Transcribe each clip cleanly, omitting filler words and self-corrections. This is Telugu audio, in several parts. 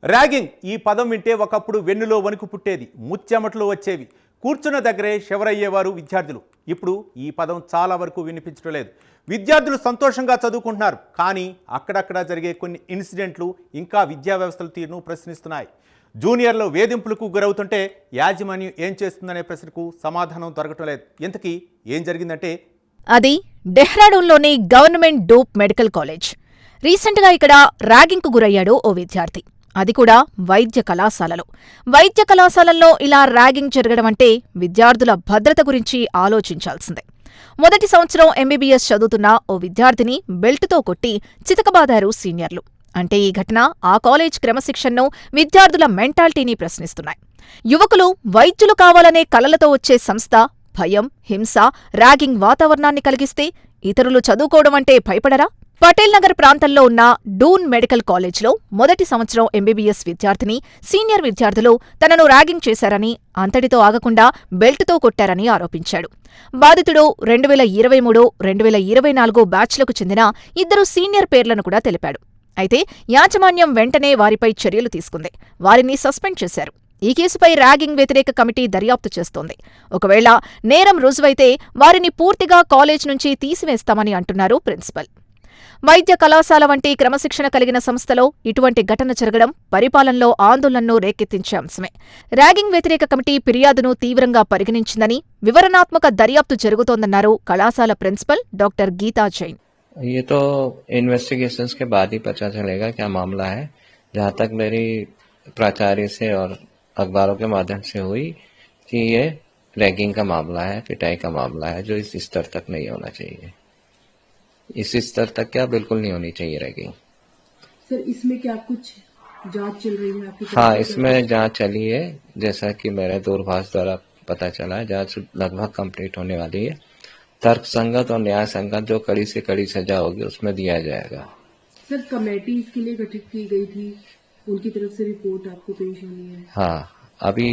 ర్యాగింగ్ ఈ పదం వింటే ఒకప్పుడు వెన్నులో వణుకు పుట్టేది, ముచ్చెమటలు వచ్చేవి, కూర్చున్న దగ్గరే షెవరయ్యేవారు విద్యార్థులు. ఇప్పుడు ఈ పదం చాలా వరకు వినిపించడం లేదు. విద్యార్థులు సంతోషంగా చదువుకుంటున్నారు, కానీ అక్కడక్కడ జరిగే కొన్ని ఇన్సిడెంట్లు ఇంకా విద్యా వ్యవస్థల తీరును ప్రశ్నిస్తున్నాయి. జూనియర్లు వేధింపులకు గురవుతుంటే యాజమాన్యం ఏం చేస్తుందనే ప్రశ్నకు సమాధానం దొరకటం లేదు. ఇంతకీ ఏం జరిగిందంటే అది డెహ్రాడూన్లోని గవర్నమెంట్ డోప్ మెడికల్ కాలేజ్. రీసెంట్గా ఇక్కడ ర్యాగింగ్కు గురయ్యాడు ఓ విద్యార్థి, అది కూడా వైద్య కళాశాలలో. వైద్య కళాశాలల్లో ఇలా ర్యాగింగ్ జరగడం అంటే విద్యార్థుల భద్రత గురించి ఆలోచించాల్సిందే. మొదటి సంవత్సరం ఎంబీబీఎస్ చదువుతున్న ఓ విద్యార్థిని బెల్టుతో కొట్టి చితకబాదారు సీనియర్లు. అంటే ఈ ఘటన ఆ కాలేజ్ క్రమశిక్షణను, విద్యార్థుల మెంటాలిటీని ప్రశ్నిస్తున్నాయి. యువకులు వైద్యులు కావాలనే కలలతో వచ్చే సంస్థ భయం, హింస, ర్యాగింగ్ వాతావరణాన్ని కలిగిస్తే ఇతరులు చదువుకోవడం అంటే భయపడరా? పటేల్ నగర్ ప్రాంతంలో ఉన్న డూన్ మెడికల్ కాలేజ్లో మొదటి సంవత్సరం ఎంబీబీఎస్ విద్యార్థిని సీనియర్ విద్యార్థులు తనను ర్యాగింగ్ చేశారని, అంతటితో ఆగకుండా బెల్టుతో కొట్టారని ఆరోపించాడు. బాధితుడు 2023, 2024 బ్యాచ్లకు చెందిన ఇద్దరు సీనియర్ పేర్లను కూడా తెలిపాడు. అయితే యాజమాన్యం వెంటనే వారిపై చర్యలు తీసుకుంది. వారిని సస్పెండ్ చేశారు. ఈ కేసుపై ర్యాగింగ్ వ్యతిరేక కమిటీ దర్యాప్తు చేస్తోంది. ఒకవేళ నేరం రుజువైతే వారిని పూర్తిగా కాలేజ్ నుంచి తీసివేస్తామని అంటున్నారు ప్రిన్సిపల్. వైద్య కళాశాల వంటి క్రమశిక్షణ కలిగిన సంస్థలో ఇటువంటి ఘటన జరగడం పరిపాలనలో ఆందోళనను రేకెత్తించే అంశమే. ర్యాగింగ్ వ్యతిరేక కమిటీ ఫిర్యాదును తీవ్రంగా పరిగణించిందని, వివరణాత్మక దర్యాప్తు జరుగుతోందన్నారు కళాశాల ప్రిన్సిపల్ డాక్టర్ గీతా జైన్. ये तो इन्वेस्टिगेशंस के बाद ही पता चलेगा क्या मामला है। जहाँ तक मेरी प्राचार्य से और अखबारों के माध्यम से हुई कि ये रैगिंग का मामला है, पिटाई का मामला है, जो इस स्तर तक नहीं होना चाहिए। इस स्तर तक क्या बिल्कुल नहीं होनी चाहिए रैगिंग। सर, इसमें क्या कुछ जांच चल रही है आपकी? हाँ, इसमें जांच चली है, जैसा कि मेरे दूरभाष द्वारा पता चला है। जांच लगभग कंप्लीट होने वाली है। तर्क संगत और न्याय संगत जो कड़ी से कड़ी सजा होगी उसमें दिया जाएगा। सर, कमेटी इसके लिए गठित की गई थी, उनकी तरफ से रिपोर्ट आपको पेश होनी है? हाँ, अभी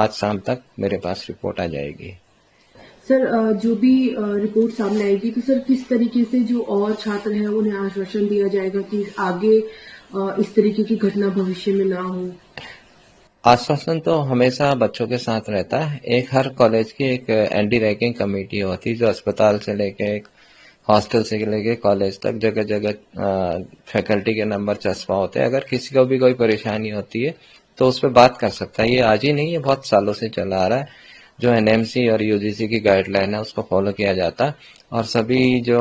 आज शाम तक मेरे पास रिपोर्ट आ जाएगी। सर, जो भी रिपोर्ट सामने आएगी तो सर किस तरीके से जो और छात्र हैं उन्हें आश्वासन दिया जाएगा कि आगे इस तरीके की घटना भविष्य में ना हो? आश्वासन तो हमेशा बच्चों के साथ रहता है। एक हर कॉलेज की एक एंटी रैगिंग कमेटी होती है, जो अस्पताल से लेके हॉस्टल से लेके कॉलेज तक जगह जगह फैकल्टी के नंबर चस्पा होते हैं। अगर किसी को भी कोई परेशानी होती है तो उस पर बात कर सकता है। ये आज ही नहीं, ये बहुत सालों से चला आ रहा है। जो एनएमसी और यूजीसी की गाइडलाइन है उसको फॉलो किया जाता है, और सभी जो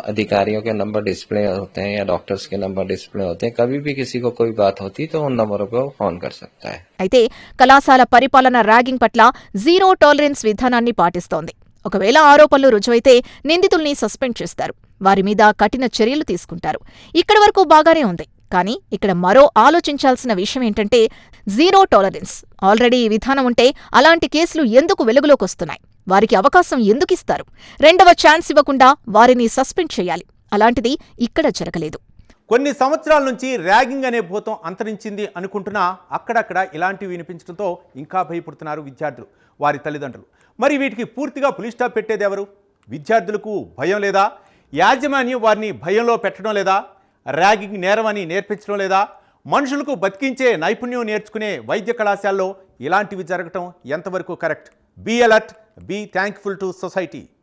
अधिकारियों के नंबर डिस्प्ले होते हैं या डॉक्टर्स के नंबर डिस्प्ले होते हैं, कभी भी किसी को कोई बात होती है तो उन नंबरों को फोन कर सकता है। అయితే కళాశాల పరిపాలన ర్యాగింగ్ పట్ల జీరో టాలరెన్స్ విధానాన్ని పాటిస్తోంది. ఒకవేళ ఆరోపణలు రుజువైతే నిందితుల్ని సస్పెండ్ చేస్తారు, వారి మీద కఠిన చర్యలు తీసుకుంటారు. ఇక్కడి వరకు బాగానే ఉంది. కానీ ఇక్కడ మరో ఆలోచించాల్సిన విషయం ఏంటంటే జీరో టాలరెన్స్. ఆల్రెడీ ఈ విధానం ఉంటే అలాంటి కేసులు ఎందుకు వెలుగులోకొస్తున్నాయి? వారికి అవకాశం ఎందుకిస్తారు? రెండవ ఛాన్స్ ఇవ్వకుండా వారిని సస్పెండ్ చేయాలి. అలాంటిది ఇక్కడ జరగలేదు. కొన్ని సంవత్సరాల నుంచి ర్యాగింగ్ అనే భూతం అంతరించింది అనుకుంటున్నా అక్కడక్కడ ఇలాంటివి వినిపించడంతో ఇంకా భయపడుతున్నారు విద్యార్థులు, వారి తల్లిదండ్రులు. మరి వీటికి పూర్తిగా పులి స్టాప్ పెట్టేది ఎవరు? విద్యార్థులకు భయం లేదా? యాజమాన్యం వారిని భయంలో పెట్టడం లేదా? ర్యాగింగ్ నేరమని నేర్పించడం లేదా? మనుషులకు బతికించే నైపుణ్యం నేర్చుకునే వైద్య కళాశాలలో ఇలాంటివి జరగటం ఎంతవరకు correct? Be alert, be thankful to society.